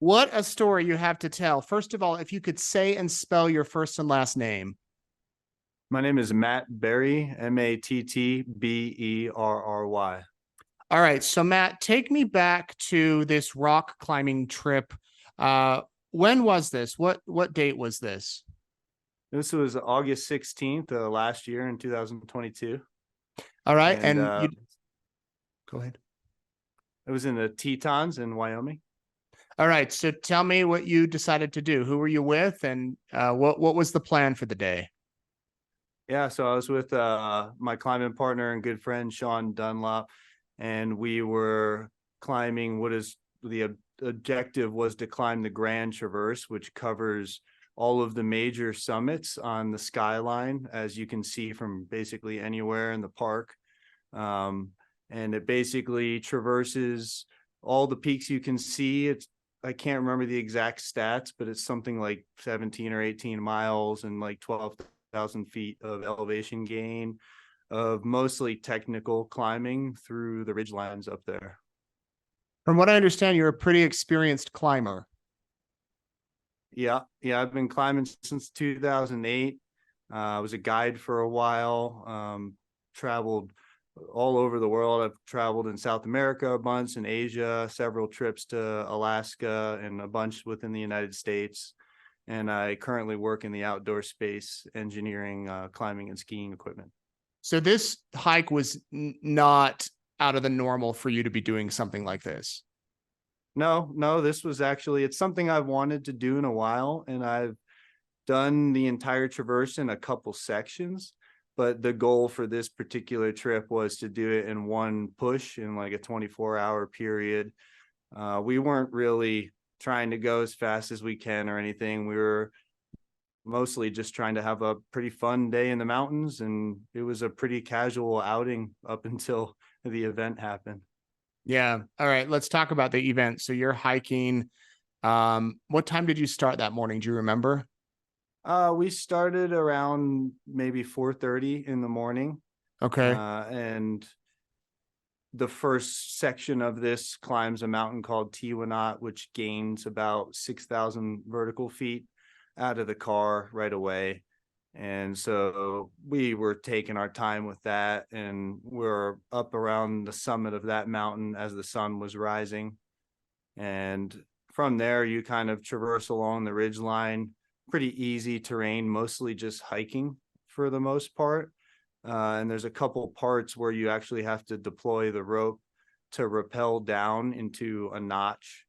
What a story you have to tell. First of all, if you could say and spell your first and last name. My name is Matt Berry, Mattberry. All right. So, Matt, take me back to this rock climbing trip. Uh, when was this? What date was this? This was August 16th last year in 2022. All right. And And you go ahead. it was in the Tetons in Wyoming. All right. So tell me what you decided to do. Who were you with, and what was the plan for the day? Yeah, so I was with my climbing partner and good friend, Sean Dunlop, and we were climbing what is the objective was to climb the Grand Traverse, which covers all of the major summits on the skyline, as you can see from basically anywhere in the park. And it basically traverses all the peaks you can see. I can't remember the exact stats, but it's something like 17 or 18 miles and like 12,000 feet of elevation gain of mostly technical climbing through the ridge lines up there. From what I understand, you're a pretty experienced climber. Yeah, I've been climbing since 2008. I was a guide for a while, traveled all over the world. I've traveled in South America a bunch, in Asia, several trips to Alaska, and a bunch within the United States. And I currently work in the outdoor space engineering, climbing and skiing equipment. So this hike was not out of the normal for you to be doing something like this. No, this was actually, it's something I've wanted to do in a while, and I've done the entire traverse in a couple sections, but the goal for this particular trip was to do it in one push in like a 24-hour period. We weren't really trying to go as fast as we can or anything. We were mostly just trying to have a pretty fun day in the mountains, and it was a pretty casual outing up until the event happened. Yeah. All right. Let's talk about the event. So you're hiking. What time did you start that morning? Do you remember? We started around maybe 4:30 in the morning. Okay. And the first section of this climbs a mountain called Tiwanaut, which gains about 6,000 vertical feet out of the car right away. And so we were taking our time with that, and we're up around the summit of that mountain as the sun was rising. And from there, you kind of traverse along the ridge line, pretty easy terrain, mostly just hiking for the most part. And there's a couple parts where you actually have to deploy the rope to rappel down into a notch.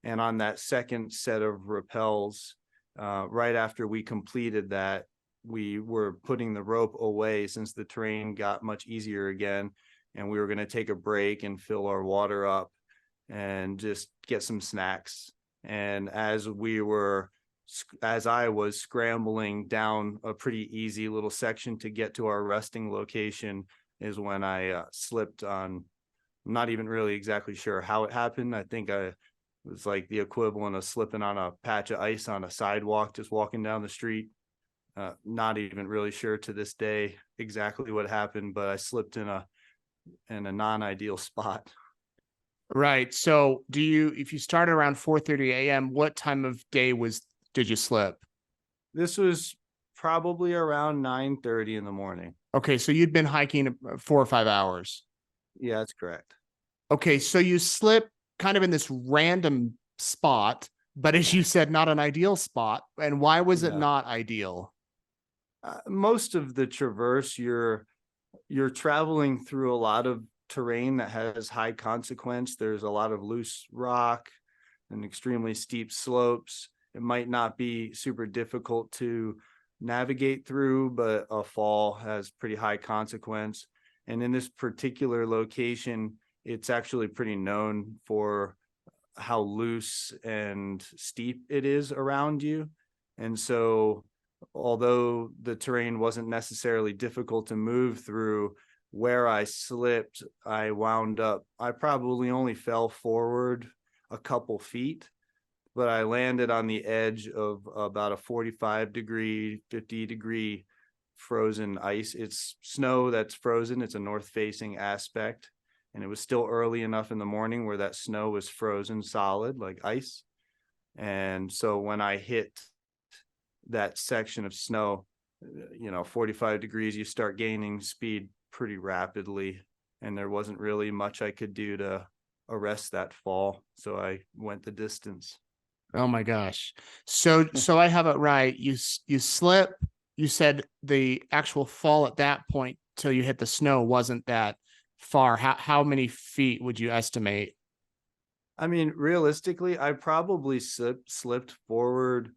And on that second set of rappels, right after we completed that, we were putting the rope away since the terrain got much easier again, and we were going to take a break and fill our water up and just get some snacks. And as I was scrambling down a pretty easy little section to get to our resting location is when I slipped on. I'm not even really exactly sure how it happened. I think it was like the equivalent of slipping on a patch of ice on a sidewalk, just walking down the street. Not even really sure to this day exactly what happened, but I slipped in a non-ideal spot. Right. So if you started around 4:30 a.m., what time of day did you slip? This was probably around 9:30 in the morning. Okay. So you'd been hiking 4 or 5 hours. Yeah, that's correct. Okay. So you slip kind of in this random spot, but as you said, not an ideal spot. And why was it No. not ideal? Most of the traverse, you're traveling through a lot of terrain that has high consequence. There's a lot of loose rock and extremely steep slopes. It might not be super difficult to navigate through, but a fall has pretty high consequence. And in this particular location, it's actually pretty known for how loose and steep it is around you. And so although the terrain wasn't necessarily difficult to move through, where I slipped, I probably only fell forward a couple feet, but I landed on the edge of about a 45-degree, 50-degree frozen ice. It's snow that's frozen. It's a north-facing aspect. And it was still early enough in the morning where that snow was frozen solid like ice. And so when I hit that section of snow, 45 degrees, you start gaining speed pretty rapidly. And there wasn't really much I could do to arrest that fall. So I went the distance. Oh my gosh. So I have it right. You slip, you said the actual fall at that point till you hit the snow wasn't that far. How many feet would you estimate? I mean, realistically, I probably slipped forward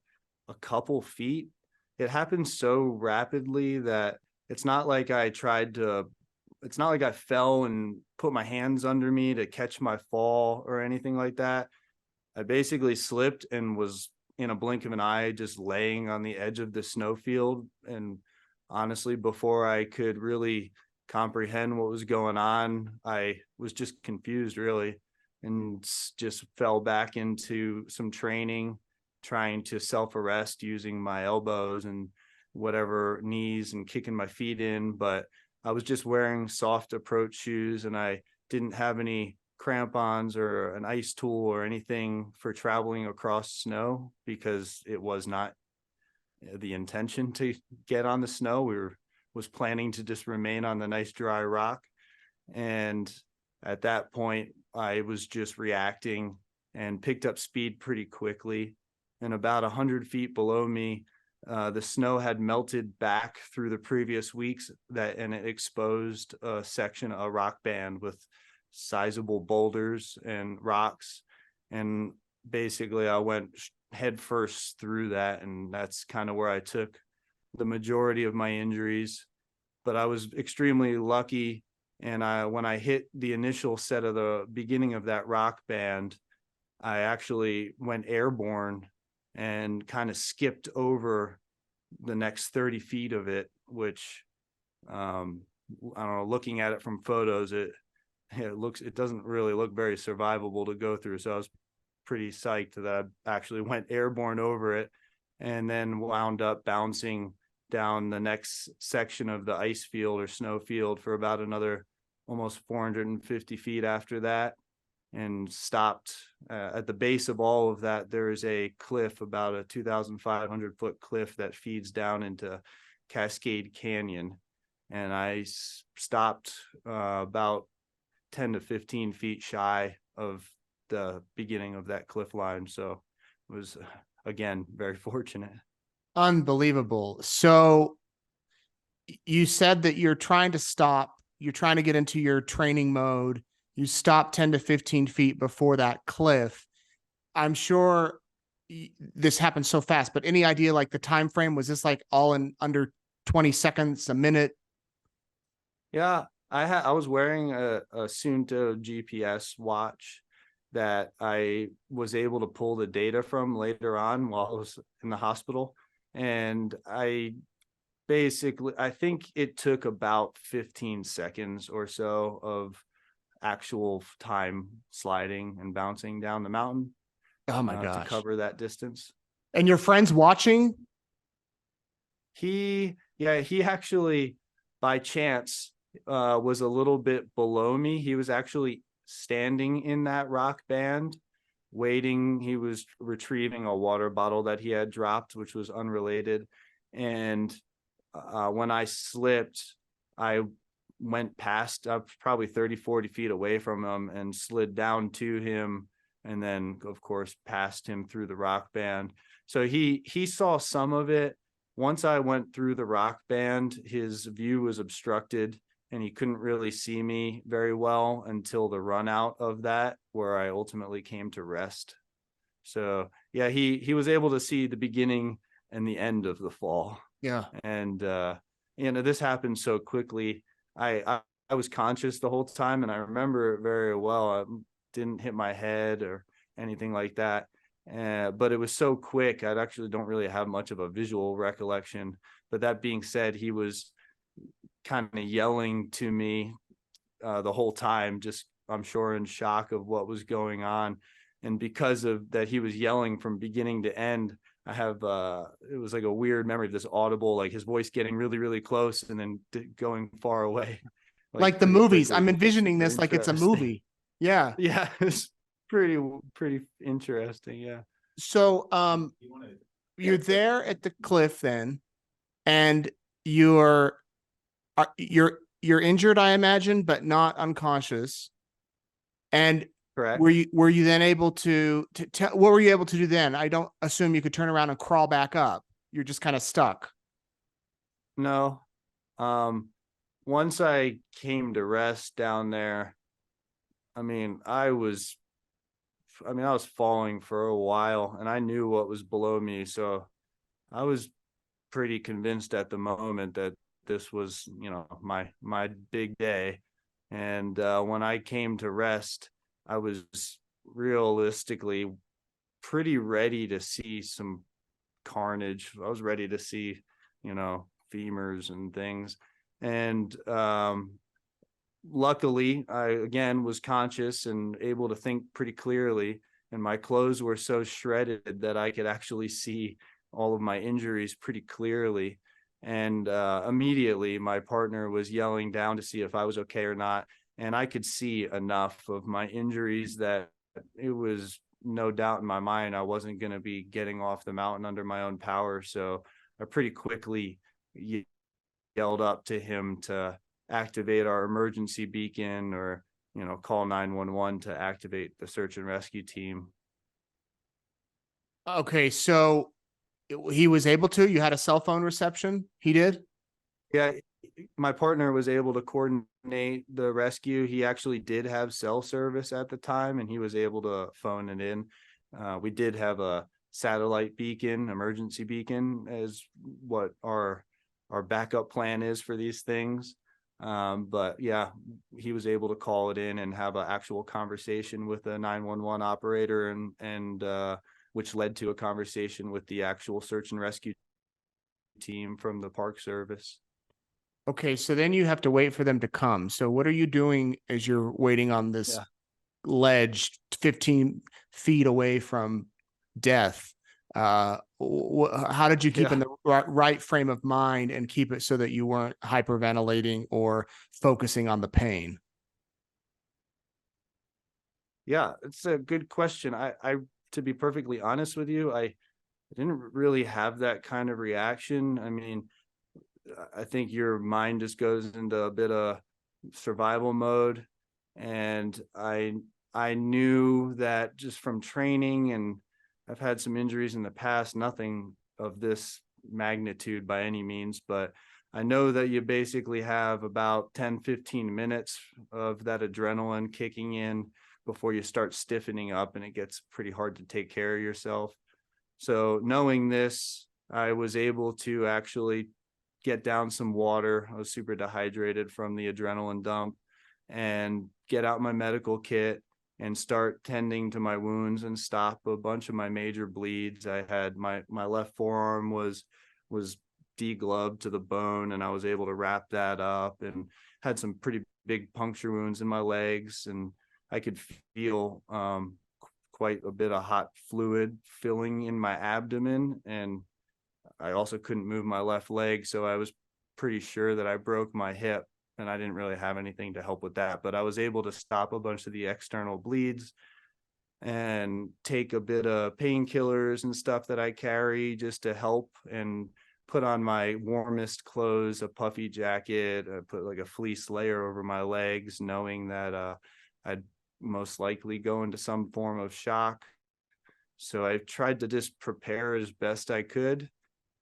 a couple feet. It happened so rapidly that it's not like it's not like I fell and put my hands under me to catch my fall or anything like that. I basically slipped and was in a blink of an eye just laying on the edge of the snowfield. And honestly, before I could really comprehend what was going on, I was just confused, really, and just fell back into some training, trying to self-arrest using my elbows and whatever knees and kicking my feet in. But I was just wearing soft approach shoes, and I didn't have any crampons or an ice tool or anything for traveling across snow, because it was not the intention to get on the snow. Was planning to just remain on the nice dry rock. And at that point, I was just reacting and picked up speed pretty quickly. And about 100 feet below me, the snow had melted back through the previous weeks, and it exposed a rock band with sizable boulders and rocks. And basically I went head first through that, and that's kind of where I took the majority of my injuries. But I was extremely lucky, and when I hit the initial set of the beginning of that rock band, I actually went airborne and kind of skipped over the next 30 feet of it, which I don't know, looking at it from photos, it doesn't really look very survivable to go through. So I was pretty psyched that I actually went airborne over it, and then wound up bouncing down the next section of the ice field or snow field for about another almost 450 feet after that, and stopped at the base of all of that. There is a cliff, about a 2,500 foot cliff that feeds down into Cascade Canyon. And I stopped about 10 to 15 feet shy of the beginning of that cliff line. So it was, again, very fortunate. Unbelievable. So you said that you're trying to get into your training mode. You stopped 10 to 15 feet before that cliff. I'm sure this happened so fast, but any idea like the time frame? Was this like all in under 20 seconds, a minute? Yeah, I was wearing a Suunto GPS watch that I was able to pull the data from later on while I was in the hospital. And I think it took about 15 seconds or so of actual time sliding and bouncing down the mountain Oh my to gosh. cover that distance. And your friends watching? He actually, by chance, was a little bit below me. He was actually standing in that rock band waiting. He was retrieving a water bottle that he had dropped, which was unrelated. And when I slipped, I went past, probably 30-40 feet away from him, and slid down to him, and then of course past him through the rock band. So he saw some of it. Once I went through the rock band, his view was obstructed and he couldn't really see me very well until the run out of that, where I ultimately came to rest. So yeah, he was able to see the beginning and the end of the fall. Yeah. And this happened so quickly. I was conscious the whole time, and I remember it very well. I didn't hit my head or anything like that. But it was so quick, I actually don't really have much of a visual recollection. But that being said, he was kind of yelling to me the whole time, just, I'm sure, in shock of what was going on. And because of that, he was yelling from beginning to end. I have it was like a weird memory of this audible, like his voice getting really, really close and then going far away. Like the movies. I'm envisioning this like it's a movie. Yeah. Yeah, it's pretty interesting. Yeah. So, you're there at the cliff then, and you're injured, I imagine, but not unconscious. And Correct? were you then able to what were you able to do then? I don't assume you could turn around and crawl back up. You're just kind of stuck. No. Once I came to rest down there, I mean, I was falling for a while and I knew what was below me. So I was pretty convinced at the moment that this was, my big day. And when I came to rest, I was realistically pretty ready to see some carnage. I was ready to see, femurs and things. And luckily, I again was conscious and able to think pretty clearly. And my clothes were so shredded that I could actually see all of my injuries pretty clearly. And immediately, my partner was yelling down to see if I was okay or not. And I could see enough of my injuries that it was no doubt in my mind I wasn't going to be getting off the mountain under my own power. So I pretty quickly yelled up to him to activate our emergency beacon or, call 911 to activate the search and rescue team. Okay, so he was able to. You had a cell phone reception. He did. Yeah, my partner was able to coordinate the rescue. He actually did have cell service at the time, and he was able to phone it in. We did have a satellite beacon, emergency beacon, as what our backup plan is for these things. But yeah, he was able to call it in and have an actual conversation with a 911 operator, and which led to a conversation with the actual search and rescue team from the Park Service. Okay, so then you have to wait for them to come. So what are you doing as you're waiting on this ledge 15 feet away from death? How did you keep in the right frame of mind and keep it so that you weren't hyperventilating or focusing on the pain? Yeah, it's a good question. I to be perfectly honest with you, I didn't really have that kind of reaction. I mean, I think your mind just goes into a bit of survival mode. And I knew that just from training, and I've had some injuries in the past, nothing of this magnitude by any means, but I know that you basically have about 10-15 minutes of that adrenaline kicking in before you start stiffening up and it gets pretty hard to take care of yourself. So knowing this, I was able to actually get down some water. I was super dehydrated from the adrenaline dump, and get out my medical kit and start tending to my wounds and stop a bunch of my major bleeds. I had my left forearm was degloved to the bone, and I was able to wrap that up, and had some pretty big puncture wounds in my legs, and I could feel quite a bit of hot fluid filling in my abdomen, and I also couldn't move my left leg, so I was pretty sure that I broke my hip, and I didn't really have anything to help with that. But I was able to stop a bunch of the external bleeds and take a bit of painkillers and stuff that I carry just to help, and put on my warmest clothes, a puffy jacket, put like a fleece layer over my legs, knowing that I'd most likely go into some form of shock. So I tried to just prepare as best I could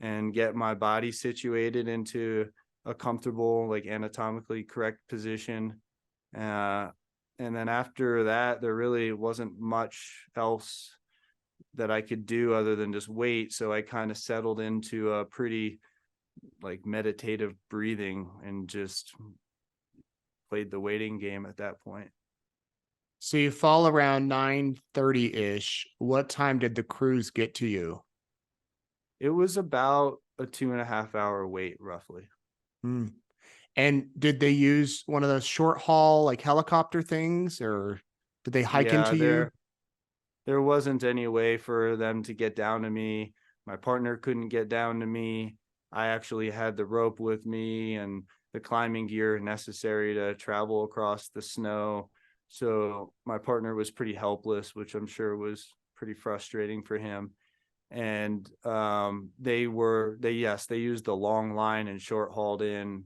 and get my body situated into a comfortable, like anatomically correct position. And then after that, there really wasn't much else that I could do other than just wait. So I kind of settled into a pretty like meditative breathing and just played the waiting game at that point. So you fall around 9:30-ish. What time did the crews get to you? It was about a 2.5 hour wait, roughly. Hmm. And did they use one of those short haul like helicopter things, or did they hike Yeah, into you? there wasn't any way for them to get down to me. My partner couldn't get down to me. I actually had the rope with me and the climbing gear necessary to travel across the snow. So my partner was pretty helpless, which I'm sure was pretty frustrating for him. And they used the long line and short hauled in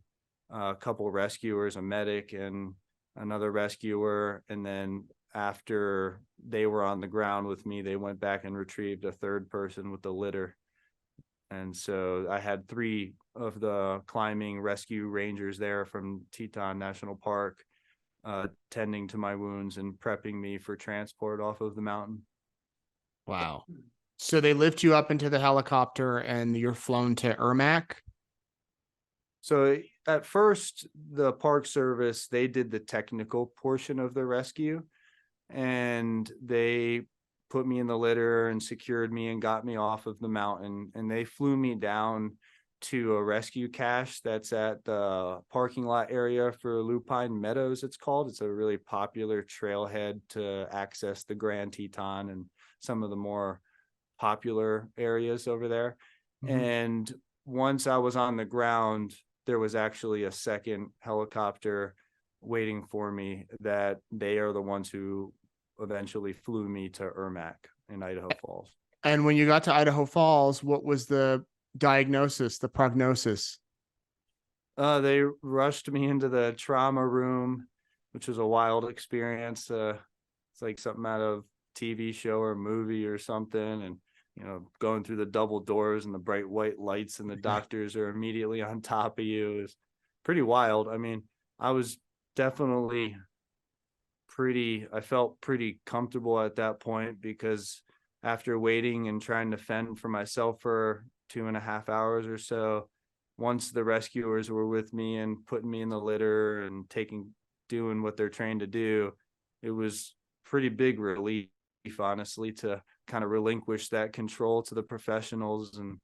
a couple rescuers, a medic and another rescuer, and then after they were on the ground with me, they went back and retrieved a third person with the litter. And so I had 3 of the climbing rescue rangers there from Teton National Park tending to my wounds and prepping me for transport off of the mountain. Wow. So they lift you up into the helicopter and you're flown to Ermac? So at first, the Park Service, they did the technical portion of the rescue, and they put me in the litter and secured me and got me off of the mountain, and they flew me down to a rescue cache that's at the parking lot area for Lupine Meadows, it's called. It's a really popular trailhead to access the Grand Teton and some of the more popular areas over there. Mhm. And once I was on the ground, there was actually a second helicopter waiting for me that they are the ones who eventually flew me to Ermac in Idaho Falls. And when you got to Idaho Falls, what was the diagnosis, the prognosis? They rushed me into the trauma room, which was a wild experience. It's like something out of TV show or movie or something. And, going through the double doors and the bright white lights and the doctors are immediately on top of you is pretty wild. I mean, I was definitely I felt pretty comfortable at that point, because after waiting and trying to fend for myself for 2.5 hours or so, once the rescuers were with me and putting me in the litter and doing what they're trained to do, it was pretty big relief, honestly, to kind of relinquish that control to the professionals. And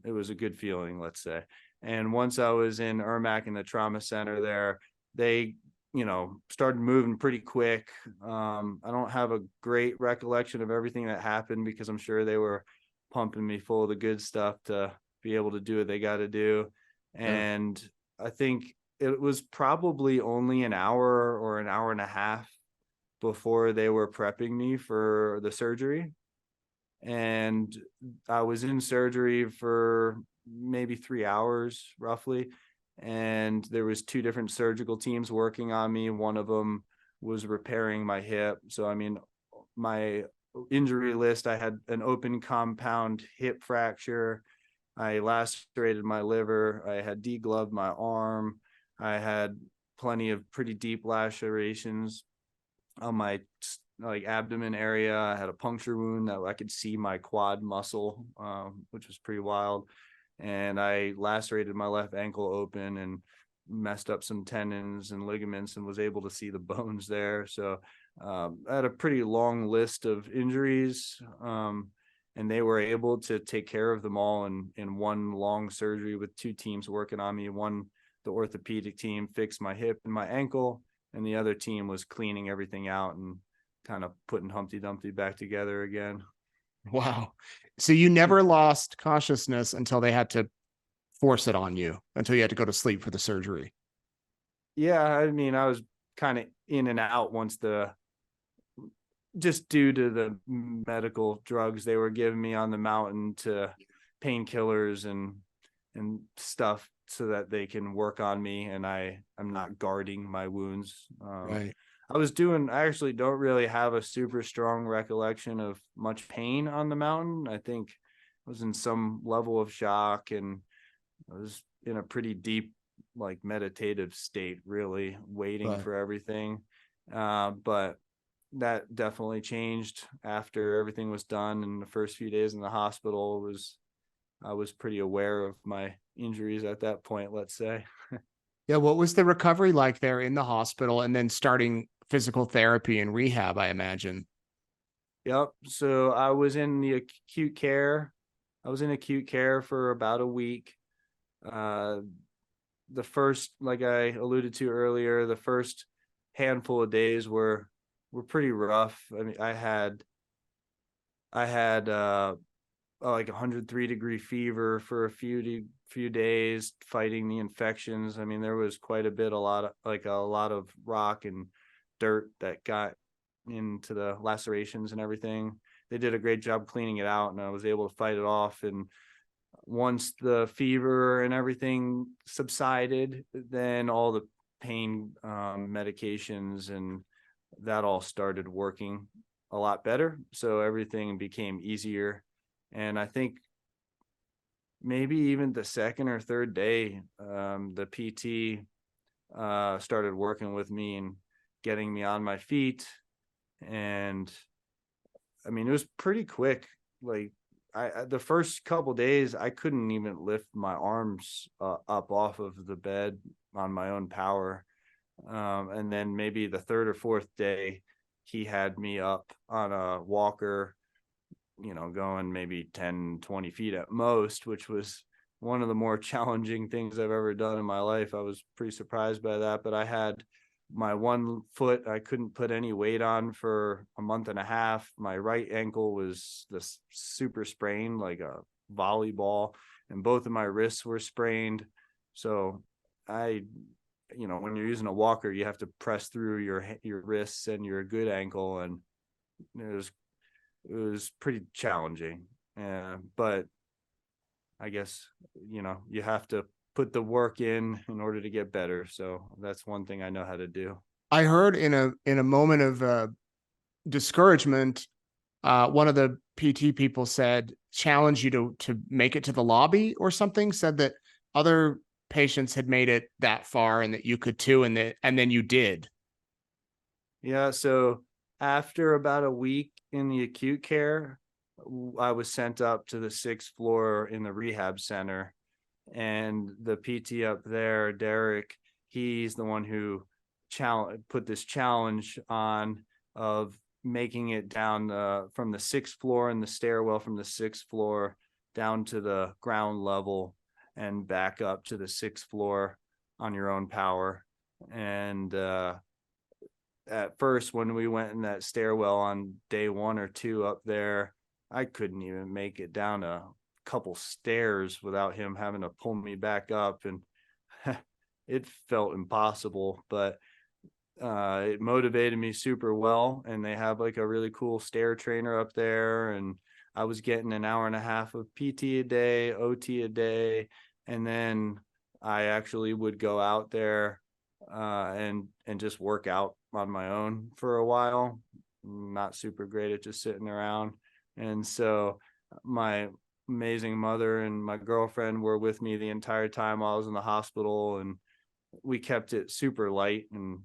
it was a good feeling, let's say. And once I was in Ermac in the trauma center there, they started moving pretty quick. I don't have a great recollection of everything that happened, because I'm sure they were pumping me full of the good stuff to be able to do what they got to do. And I think it was probably only an hour or an hour and a half before they were prepping me for the surgery. And I was in surgery for maybe 3 hours roughly. And there was 2 different surgical teams working on me. One of them was repairing my hip. So, I mean, my injury list, I had an open compound hip fracture. I lacerated my liver. I had degloved my arm. I had plenty of pretty deep lacerations on my abdomen area. I had a puncture wound that I could see my quad muscle, which was pretty wild. And I lacerated my left ankle open and messed up some tendons and ligaments and was able to see the bones there. So I had a pretty long list of injuries, and they were able to take care of them all in one long surgery with 2 teams working on me. The orthopedic team fixed my hip and my ankle, and the other team was cleaning everything out and kind of putting Humpty Dumpty back together again. Wow. So you never lost consciousness until they had to force it on you, until you had to go to sleep for the surgery. Yeah, I mean, I was kind of in and out just due to the medical drugs they were giving me on the mountain, to painkillers and stuff, so that they can work on me and I'm not guarding my wounds. Right. I actually don't really have a super strong recollection of much pain on the mountain. I think I was in some level of shock, and I was in a pretty deep, meditative state, really waiting for everything. But that definitely changed after everything was done. And the first few days in the hospital I was pretty aware of my injuries at that point, let's say. Yeah. What was the recovery like there in the hospital, and then starting physical therapy and rehab, I imagine? Yep. So I was in acute care. I was in acute care for about a week. The first, like I alluded to earlier, the first handful of days were pretty rough. I mean, I had like 103-degree fever for a few days, fighting the infections. I mean, there was quite a lot of rock and dirt that got into the lacerations and everything. They did a great job cleaning it out, and I was able to fight it off. And once the fever and everything subsided, then all the pain medications and that all started working a lot better. So everything became easier. And I think maybe even the second or third day, the PT started working with me and getting me on my feet. And I mean, it was pretty quick. Like the first couple days, I couldn't even lift my arms up off of the bed on my own power. And then maybe the third or fourth day, he had me up on a walker, going maybe 10, 20 feet at most, which was one of the more challenging things I've ever done in my life. I was pretty surprised by that, but I had my one foot I couldn't put any weight on for a month and a half. My right ankle was this super sprained, like a volleyball, and both of my wrists were sprained. So when you're using a walker, you have to press through your wrists and your good ankle, and it was pretty challenging. But I guess you have to put the work in order to get better. So that's one thing I know how to do. I heard in a moment of discouragement, one of the PT people said, challenge you to make it to the lobby or something, said that other patients had made it that far and that you could too, and then you did. Yeah. So after about a week in the acute care, I was sent up to the 6th floor in the rehab center, and the PT up there, Derek, he's the one who put this challenge on of making it down from the 6th floor in the stairwell from the 6th floor down to the ground level and back up to the 6th floor on your own power. And at first, when we went in that stairwell on day 1 or 2 up there, I couldn't even make it down a couple stairs without him having to pull me back up, and it felt impossible. But it motivated me super well, and they have like a really cool stair trainer up there, and I was getting an hour and a half of PT a day, OT a day, and then I actually would go out there and just work out on my own for a while. Not super great at just sitting around. And so my amazing mother and my girlfriend were with me the entire time while I was in the hospital, and we kept it super light and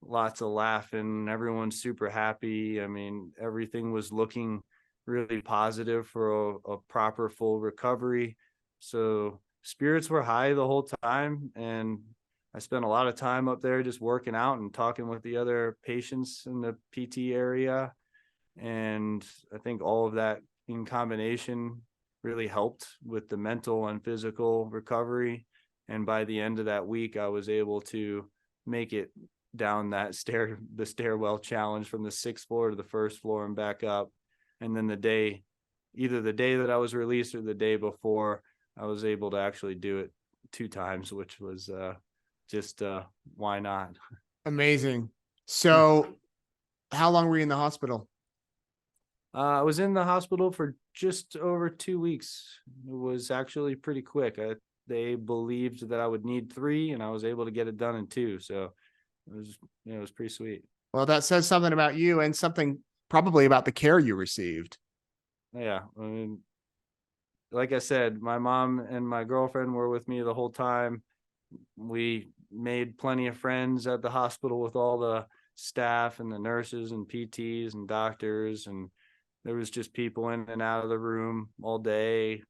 lots of laughing. Everyone's super happy. I mean, everything was looking really positive for a proper full recovery. So spirits were high the whole time, and I spent a lot of time up there just working out and talking with the other patients in the PT area. And I think all of that in combination really helped with the mental and physical recovery. And by the end of that week, I was able to make it down the stairwell challenge from the 6th floor to the 1st floor and back up. And then either the day that I was released or the day before, I was able to actually do it 2 times, which was just why not? Amazing. So how long were you in the hospital? I was in the hospital for just over 2 weeks. It was actually pretty quick. They believed that I would need 3, and I was able to get it done in 2. So it was pretty sweet. Well, that says something about you and something probably about the care you received. Yeah. I mean, like I said, my mom and my girlfriend were with me the whole time. We made plenty of friends at the hospital with all the staff and the nurses and PTs and doctors, and there was just people in and out of the room all day,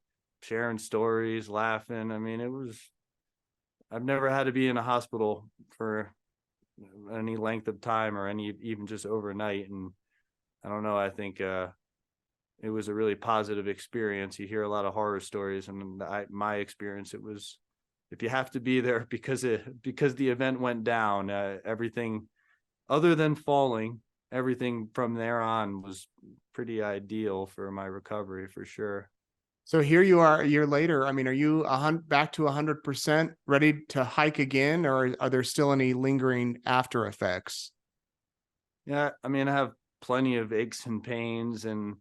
sharing stories, laughing. I mean, I've never had to be in a hospital for any length of time or even just overnight. And I don't know, I think it was a really positive experience. You hear a lot of horror stories, and my experience, it was, if you have to be there because the event went down, everything other than falling, everything from there on was pretty ideal for my recovery for sure. So here you are a year later. I mean, are you back to 100% ready to hike again, or are there still any lingering after effects? Yeah, I mean, I have plenty of aches and pains and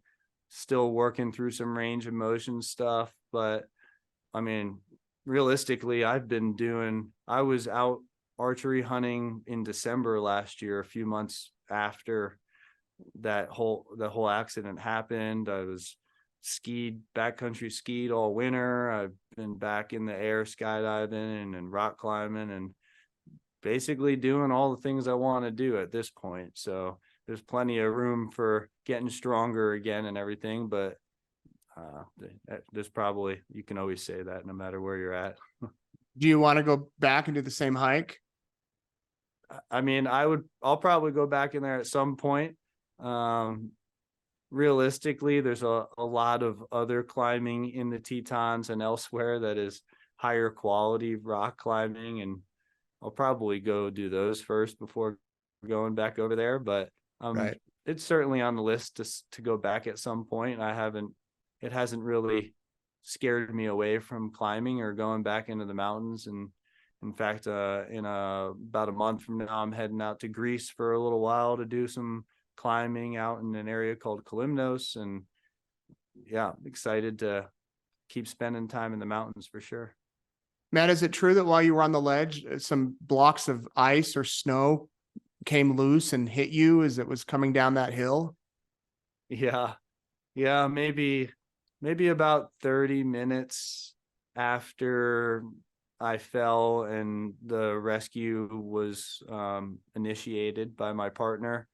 still working through some range of motion stuff. But I mean, realistically, I was out archery hunting in December last year, a few months after the whole accident happened. I was backcountry skied all winter. I've been back in the air skydiving and rock climbing and basically doing all the things I want to do at this point. So there's plenty of room for getting stronger again and everything, but there's probably, you can always say that no matter where you're at. Do you want to go back and do the same hike? I mean, I'll probably go back in there at some point. Realistically, there's a lot of other climbing in the Tetons and elsewhere that is higher quality rock climbing, and I'll probably go do those first before going back over there. But Right. it's certainly on the list to go back at some point. It hasn't really scared me away from climbing or going back into the mountains. And in fact, about a month from now, I'm heading out to Greece for a little while to do some climbing out in an area called Kalymnos. And yeah, excited to keep spending time in the mountains for sure. Matt, is it true that while you were on the ledge, some blocks of ice or snow came loose and hit you as it was coming down that hill? Yeah. Yeah. Maybe about 30 minutes after I fell and the rescue was initiated by my partner,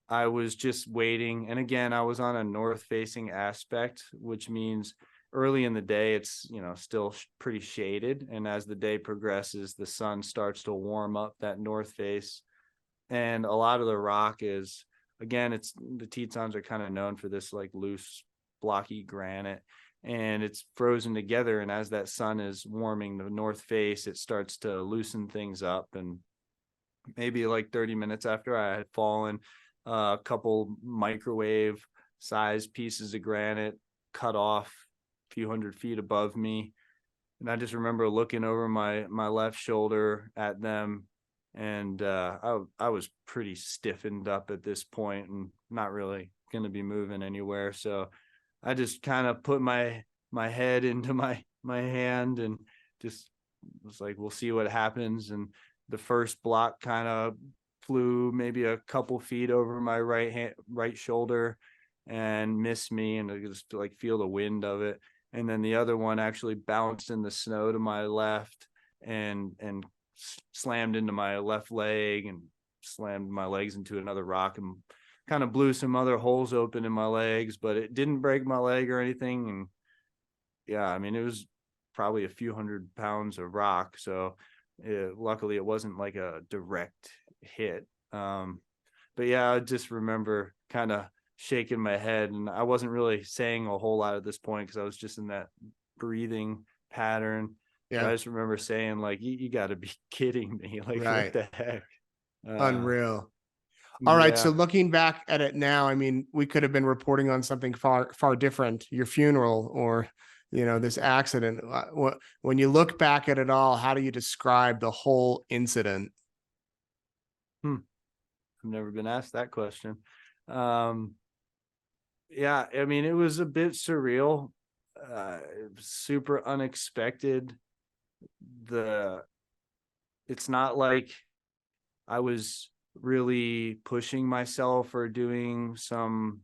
I was just waiting. And again, I was on a north facing aspect, which means early in the day, it's, still pretty shaded. And as the day progresses, the sun starts to warm up that north face. And a lot of the rock is, again, the Tetons are kind of known for this like loose, blocky granite, and it's frozen together. And as that sun is warming the north face, it starts to loosen things up. And maybe like 30 minutes after I had fallen, a couple microwave size pieces of granite cut off a few 100 feet above me. And I just remember looking over my left shoulder at them. And I was pretty stiffened up at this point and not really going to be moving anywhere. So I just kind of put my head into my hand and just was like, we'll see what happens. And the first block kind of flew maybe a couple feet over my right shoulder and missed me, and I just like feel the wind of it. And then the other one actually bounced in the snow to my left and slammed into my left leg and slammed my legs into another rock and kind of blew some other holes open in my legs, but it didn't break my leg or anything. And yeah, I mean, it was probably a few 100 pounds of rock. So luckily it wasn't like a direct hit. But yeah, I just remember kind of shaking my head, and I wasn't really saying a whole lot at this point because I was just in that breathing pattern. Yeah. But I just remember saying like, you got to be kidding me. Like, Right. what the heck? Unreal. All right. Yeah. So looking back at it now, I mean, we could have been reporting on something far, far different, your funeral or, this accident. When you look back at it all, how do you describe the whole incident? I've never been asked that question. Yeah, I mean, it was a bit surreal, super unexpected. It's not like I was really pushing myself or doing some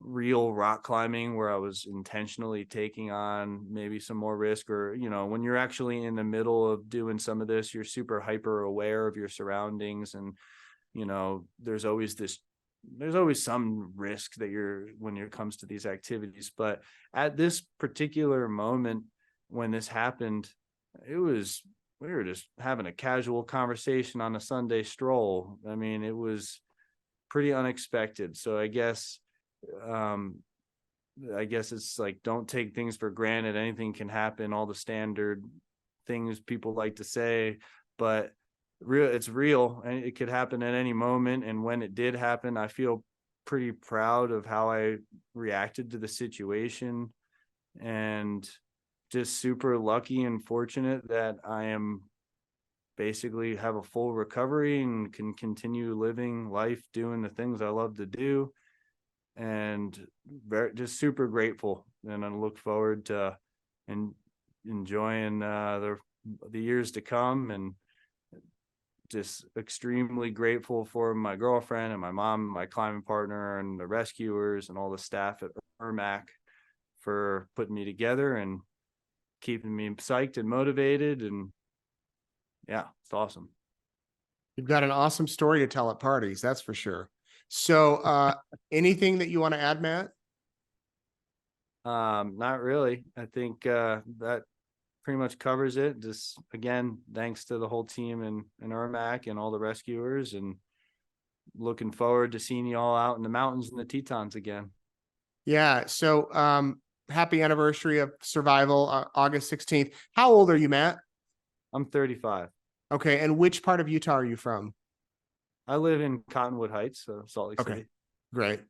real rock climbing where I was intentionally taking on maybe some more risk, or, when you're actually in the middle of doing some of this, you're super hyper aware of your surroundings. And, there's always some risk that when it comes to these activities. But at this particular moment, when this happened, we were just having a casual conversation on a Sunday stroll. I mean, it was pretty unexpected. So I guess it's like, don't take things for granted. Anything can happen, all the standard things people like to say, but it's real and it could happen at any moment. And when it did happen, I feel pretty proud of how I reacted to the situation, and just super lucky and fortunate that I am basically have a full recovery and can continue living life, doing the things I love to do. And just super grateful. And I look forward to enjoying the years to come, and just extremely grateful for my girlfriend and my mom, my climbing partner, and the rescuers and all the staff at ERMAC for putting me together and keeping me psyched and motivated. And yeah, it's awesome. You've got an awesome story to tell at parties, that's for sure. So anything that you want to add, Matt? Not really. I think that pretty much covers it. Just again, thanks to the whole team in ERMAC and all the rescuers, and looking forward to seeing you all out in the mountains and the Tetons again. Yeah. So happy anniversary of survival, August 16th. How old are you, Matt? I'm 35. Okay. And which part of Utah are you from? I live in Cottonwood Heights, Salt Lake Okay, City. great.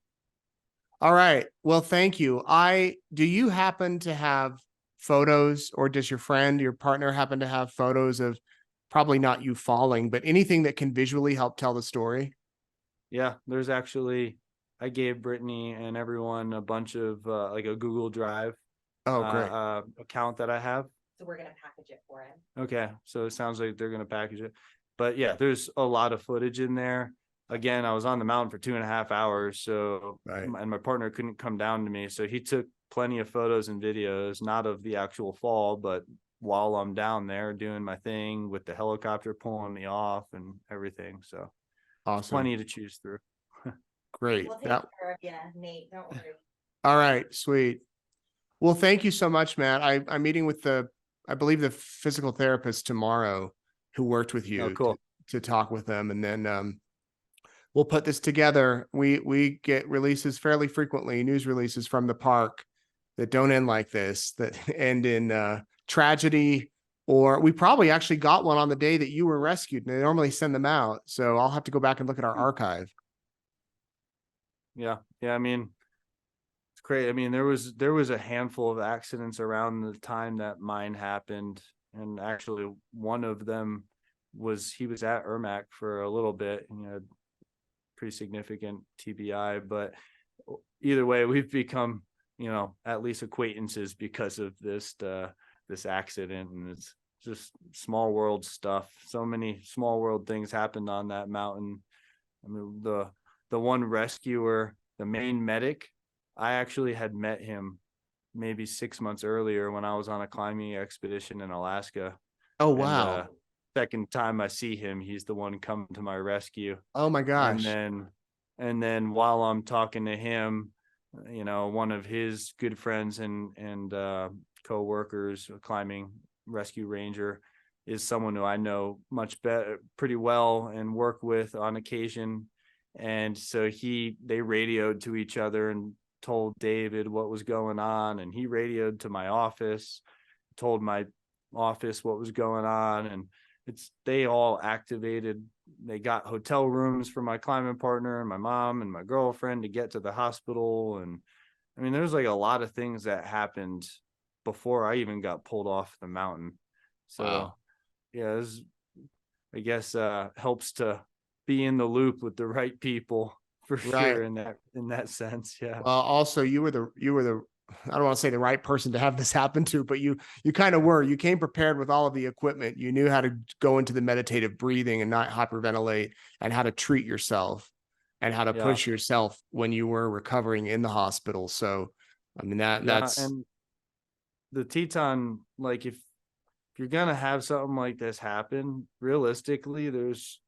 All right. Well, thank you. Do you happen to have photos, or does your friend, your partner happen to have photos of, probably not you falling, but anything that can visually help tell the story? Yeah, there's actually, I gave Brittany and everyone a bunch of like a Google Drive Oh, great. account that I have. So we're gonna package it for him. Okay, so it sounds like they're gonna package it. But yeah, there's a lot of footage in there. Again, I was on the mountain for 2.5 hours, so Right. and my partner couldn't come down to me, so he took plenty of photos and videos, not of the actual fall, but while I'm down there doing my thing with the helicopter pulling me off and everything. So Awesome. plenty to choose through. Great. We'll take care of you, Nate. Don't worry. All right, sweet. Well, thank you so much, Matt. I'm meeting with I believe the physical therapist tomorrow who worked with you. Oh, cool. to talk with them, and then we'll put this together. We get releases fairly frequently, news releases from the park that don't end like this, that end in tragedy. Or we probably actually got one on the day that you were rescued, and they normally send them out. So I'll have to go back and look at our archive. Yeah. I mean, it's great. I mean, there was a handful of accidents around the time that mine happened, and actually one of them he was at ERMAC for a little bit, and had pretty significant TBI. But either way, we've become, at least acquaintances because of this accident, and it's just small world stuff. So many small world things happened on that mountain. I mean, the one rescuer, the main medic, I actually had met him maybe 6 months earlier when I was on a climbing expedition in Alaska. Oh, wow. And, second time I see him, he's the one coming to my rescue. Oh my gosh. And then while I'm talking to him, one of his good friends and co-workers, a climbing rescue ranger, is someone who I know pretty well and work with on occasion. And so they radioed to each other and told David what was going on, and he radioed to my office, told my office what was going on, and they all activated. They got hotel rooms for my climbing partner and my mom and my girlfriend to get to the hospital. And I mean, there's like a lot of things that happened before I even got pulled off the mountain. So Wow. yeah, this, I guess, helps to be in the loop with the right people for sure in that sense. Yeah. Well, also you were the I don't want to say the right person to have this happen to, but you kind of were. You came prepared with all of the equipment. You knew how to go into the meditative breathing and not hyperventilate, and how to treat yourself and how to push yourself when you were recovering in the hospital. So, I mean, that's. And the Teton, like if you're going to have something like this happen, realistically, there's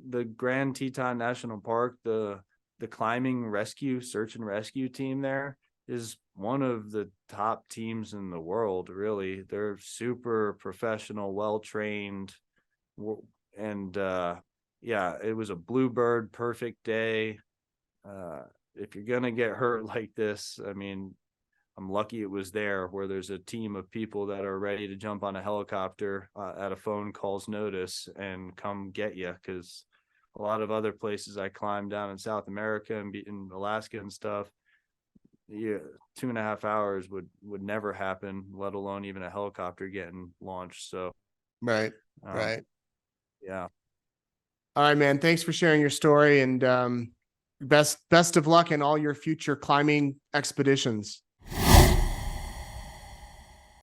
the Grand Teton National Park, the climbing search and rescue team there is one of the top teams in the world. Really, they're super professional, well trained, and it was a bluebird perfect day. If you're gonna get hurt like this, I mean, I'm lucky it was there, where there's a team of people that are ready to jump on a helicopter at a phone call's notice and come get you. Because a lot of other places I climbed down in South America and in Alaska and stuff, 2.5 hours would never happen, let alone even a helicopter getting launched. So Right. Um, Right. Yeah. All right, man. Thanks for sharing your story, and best of luck in all your future climbing expeditions.